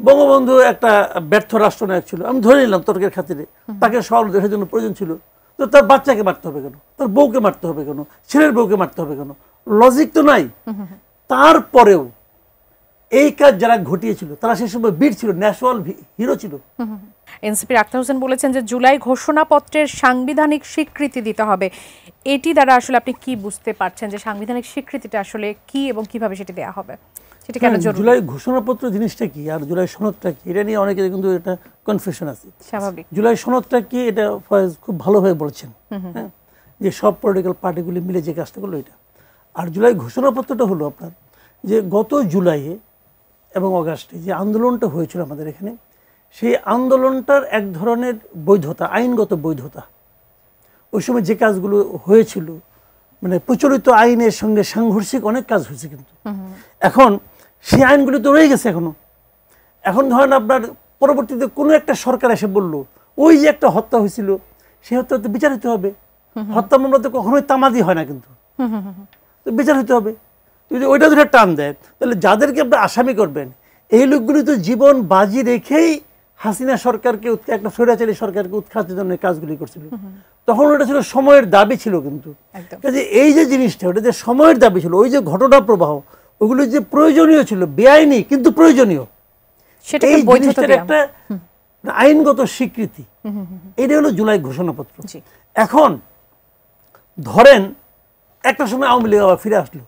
বঙ্গবন্ধু একটা ব্যর্থ রাষ্ট্রনায়ক ছিল, আমি ধরে নিলাম তর্কের খাতিরে, তাকে সওয়াল দেশের জন্য প্রয়োজন ছিল, তো তার বাচ্চাকে মারতে হবে কেন, তার বউকে মারতে হবে কেন, ছেলের বউকে মারতে হবে কেন? লজিক তো নাই। তারপরেও এই কাজ যারা ঘটিয়েছিল তারা সেই সময় বীর ছিল, ন্যাশনাল হিরো ছিল। এনসিপির আক্তার হোসেন বলেছেন যে জুলাই ঘোষণাপত্রের সাংবিধানিক স্বীকৃতি দিতে হবে। এটি দ্বারা আসলে আপনি কি বুঝতে পারছেন যে সাংবিধানিক স্বীকৃতিটা আসলে কি এবং কিভাবে সেটি দেওয়া হবে? সেটা কেন জরুরি? জুলাই ঘোষণাপত্র জিনিসটা কি আর জুলাই সনদটা কি, এটা নিয়ে অনেকের কিন্তু এটা কনফিউশন আছে। স্বাভাবিক। জুলাই সনদটা কি এটা ফয়েজ খুব ভালোভাবে বলছেন, হ্যাঁ, যে সব পলিটিক্যাল পার্টিগুলি মিলে যে কাজটা করলো এটা। আর জুলাই ঘোষণাপত্রটা হলো আপনার যে গত জুলাইয়ে এবং অগাস্টে যে আন্দোলনটা হয়েছিল আমাদের এখানে, সেই আন্দোলনটার এক ধরনের বৈধতা, আইনগত বৈধতা, ওই সময় যে কাজগুলো হয়েছিল মানে প্রচলিত আইনের সঙ্গে সাংঘর্ষিক অনেক কাজ হয়েছে, কিন্তু এখন সেই আইনগুলি তো রয়ে গেছে এখনো। এখন ধরেন আপনার পরবর্তীতে কোনো একটা সরকার এসে বলল ওই যে একটা হত্যা হয়েছিল সেই হত্যা তো বিচার হতে হবে। হত্যা মামলা তো কখনোই তামাদি হয় না, কিন্তু তো বিচার হতে হবে। যদি ওইটা ধরে টান দেয় তাহলে যাদেরকে আপনি আসামি করবেন এই লোকগুলি তো জীবন বাজি রেখেই হাসিনা সরকারকে, একটা স্বৈরাচারী সরকারকে উৎখাতের জন্য কাজগুলি করছিল। তখন ওটা ছিল সময়ের দাবি ছিল, কিন্তু কাজে এই যে জিনিসটা ওটা যে সময়ের দাবি ছিল, ওই যে ঘটনা প্রবাহ ওগুলো যে প্রয়োজনীয় ছিল, বেআইনি কিন্তু প্রয়োজনীয়, এই জিনিসটার একটা আইনগত স্বীকৃতি, এটা হলো জুলাই ঘোষণাপত্র। এখন ধরেন একটা সময় আওয়ামী লীগ আবার ফিরে আসলো,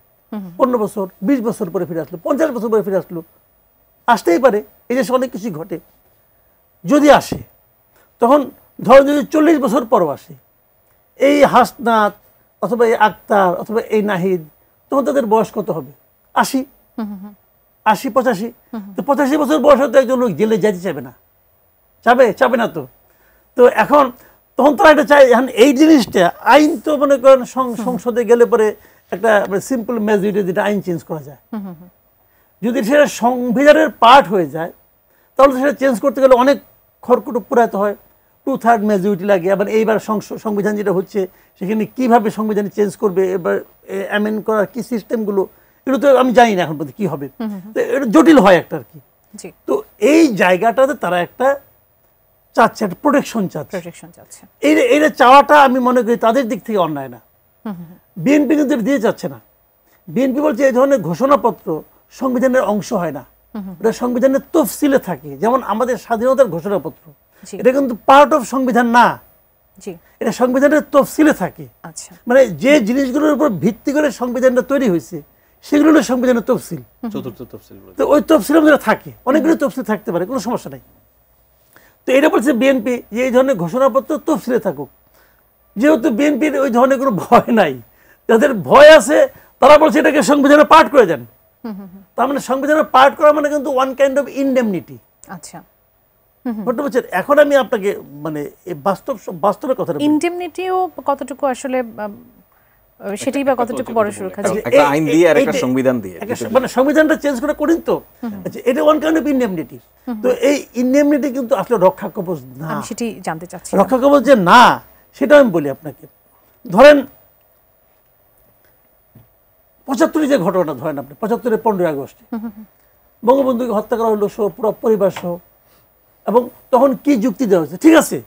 15 বছর 20 বছর পরে ফিরে আসলো, 50 বছর পরে ফিরে আসলো, আসতেই পারে, এই দেশে অনেক কিছু ঘটে। যদি আসে তখন ধরেন যদি 40 বছর পরও আসে, এই হাসনাত অথবা এই আক্তার অথবা এই নাহিদ, তখন তাদের বয়স কত হবে? 80, 85। তো 85 বছর বয়স হতে একজন লোক জেলে যেতে চাবে না, চাবে না তো। তো এখন তখন তারা এটা চায়, এখন এই জিনিসটা আইন তো মনে করেন সংসদে গেলে পরে একটা সিম্পল মেজরিটি যেটা আইন চেঞ্জ করা যায়, যদি সেটা সংবিধানের পার্ট হয়ে যায় তাহলে সেটা চেঞ্জ করতে গেলে অনেক খড়কুটো পুরাতে হয়, 2/3 মেজরিটি লাগে। আবার এইবার সংবিধান যেটা হচ্ছে সেখানে কিভাবে সংবিধান চেঞ্জ করবে, এবার অ্যামেন্ড করার কি সিস্টেমগুলো, এগুলো তো আমি জানি না এখন পর্যন্ত কি হবে, তো এটা জটিল হয় একটা আর কি। তো এই জায়গাটাতে তারা একটা চাচ্ছে, একটা প্রোটেকশন চাচ্ছে। এইটা চাওয়াটা আমি মনে করি তাদের দিক থেকে অন্যায় না। বিএনপি কিন্তু দিয়ে যাচ্ছে না। বিএনপি বলছে এই ধরনের ঘোষণাপত্র সংবিধানের অংশ হয় না, এটা সংবিধানের তফসিলে থাকে। যেমন আমাদের স্বাধীনতার ঘোষণাপত্র, এটা কিন্তু পার্ট অফ সংবিধান না, এটা সংবিধানের তফসিলে থাকে। মানে যে জিনিসগুলোর উপর ভিত্তি করে সংবিধানটা তৈরি হয়েছে সেগুলো হলো সংবিধানের তফসিল, চতুর্থ তফসিল। তো ওই তফসিলের মধ্যে থাকে, অনেকগুলো তফসিল থাকতে পারে, কোনো সমস্যা নাই। তো এটা বলছে বিএনপি যে এই ধরনের ঘোষণাপত্র তফসিলে থাকুক। যেহেতু বিএনপির ওই ধরনের কোনো ভয় নাই, যাদের ভয় আছে তারা বলছে এটাকে সংবিধানে পাঠ করে দেন। তার মানে সংবিধানে পাঠ করা মানে কিন্তু ওয়ান কাইন্ড অফ ইনডেমনিটি। আচ্ছা, বুঝতে পারছেন? এখন আমি আপনাকে মানে বাস্তবের কথা, ইনডেমনিটিও কতটুকু আসলে সেটাই বা কতটুকু বড় সুরক্ষা, একটা আইন দিয়ে আর একটা সংবিধান দিয়ে, মানে সংবিধানটা চেঞ্জ করে করেন তো। আচ্ছা, এটা ওয়ান কাইন্ড অফ ইনডেমনিটি। তো এই ইনডেমনিটি কিন্তু আসলে রক্ষা কবচ না। আমি সেটাই জানতে চাচ্ছি, রক্ষা কবচ যে না সেটা আমি বলি আপনাকে। ধরেন 75 যে ঘটনা, ধরেন আপনি 75-এর 15ই আগস্টে বঙ্গবন্ধুকে হত্যা করা হলো পুরো পরিবার সহ, এবং তখন কি যুক্তি দেওয়া হয়েছে? ঠিক আছে,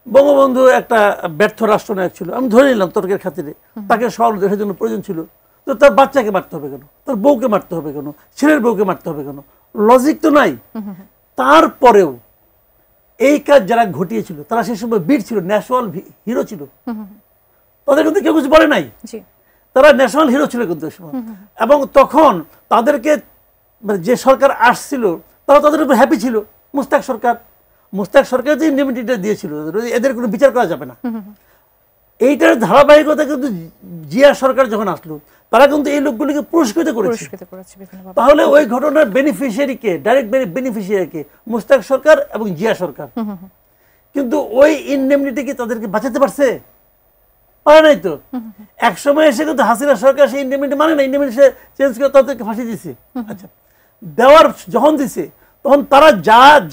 বঙ্গবন্ধু একটা ব্যর্থ রাষ্ট্রনায়ক ছিল, আমি ধরে নিলাম তর্কের খাতিরে, তাকে সওয়াল দেশের জন্য প্রয়োজন ছিল, তো তার বাচ্চাকে মারতে হবে কেন, তার বউকে মারতে হবে কেন, ছেলের বউকে মারতে হবে কেন? লজিক তো নাই। তারপরেও এই কাজ যারা ঘটিয়েছিল তারা সেই সময় বীর ছিল, ন্যাশনাল হিরো ছিল, তাদের কিন্তু কেউ কিছু বলে নাই, তারা ন্যাশনাল হিরো ছিল কিন্তু ওই সময়। এবং তখন তাদেরকে যে সরকার আসছিল তারা তাদের উপর হ্যাপি ছিল। মুস্তাক সরকার যে ইন্ডিপেন্ডেন্টটা দিয়েছিল, এদের কোনো বিচার করা যাবে না। এইটার ধারাবাহিকতা কিন্তু জিয়া সরকার যখন আসলো তারা কিন্তু এই লোকগুলিকে পুরস্কৃত করেছে। তাহলে ওই ঘটনার বেনিফিশিয়ারি কে, ডাইরেক্ট বেনিফিশিয়ারি কে? মুস্তাক সরকার এবং জিয়া সরকার। কিন্তু ওই ইনডেমনিটি কি তাদেরকে বাঁচাতে পারছে? পারে নাই তো। এক সময় এসে কিন্তু হাসিনা সরকার সেই ইনডেমনিটি মানে না, ইনডেমনিটি চেঞ্জ করে তাদেরকে ফাঁসি দিয়েছে। আচ্ছা, দেওয়ার যখন দিছে তখন তারা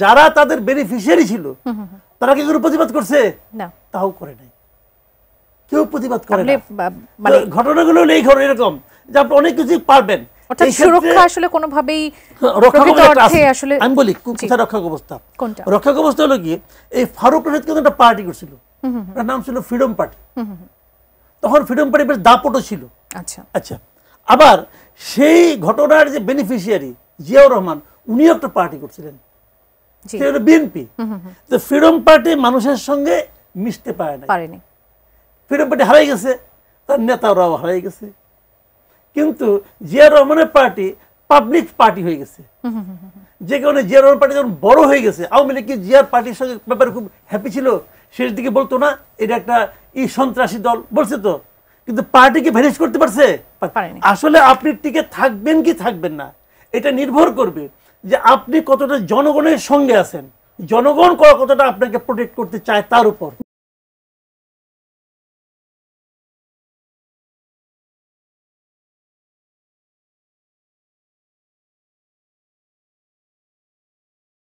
যারা তাদের বেনিফিশিয়ারি ছিল তারা কি কোনো প্রতিবাদ করছে? না, তাও করে নাই, কেউ প্রতিবাদ করে না। ঘটনাগুলো এই এরকম যে আপনি অনেক কিছু পারবেন, অর্থাৎ এই ক্ষেত্রে সুরক্ষা আসলে কোনোভাবেই রক্ষা প্রকৃত কবচটা অর্থে আছে। আসলে আমি বলি কোথায় রক্ষা কবচটা। কোনটা? রক্ষা কবচটা হলো কি, এই ফারুক রশিদ কিন্তু একটা পার্টি করছিল, তার নাম ছিল ফ্রিডম পার্টি। তখন ফ্রিডম পার্টি বেশ দাপটও ছিল। আচ্ছা আচ্ছা, আবার সেই ঘটনার যে বেনিফিশিয়ারি জিয়াউর রহমান, উনিও একটা পার্টি করছিলেন, জি সে হলো বিএনপি। তো ফ্রিডম পার্টি মানুষের সঙ্গে মিশতে পারে না, পারেনি। ফ্রিডম পার্টি হারাই গেছে, তার নেতারাও হারাই গেছে। কিন্তু জিয়াউর রহমানের পার্টি পাবলিক পার্টি হয়ে গেছে, যে কারণে জিয়াউর রহমান পার্টি যখন বড় হয়ে গেছে, আওয়ামী লীগ কি জিয়ার পার্টির সঙ্গে ব্যাপারে খুব হ্যাপি ছিল? শেষ দিকে বলতো না এটা একটা সন্ত্রাসী দল, বলছে তো, কিন্তু পার্টিকে ভ্যানিশ করতে পারছে? পারেনি। আসলে আপনি টিকে থাকবেন কি থাকবেন না, এটা নির্ভর করবে যে আপনি কতটা জনগণের সঙ্গে আছেন, জনগণ কতটা আপনাকে প্রোটেক্ট করতে চায় তার উপর।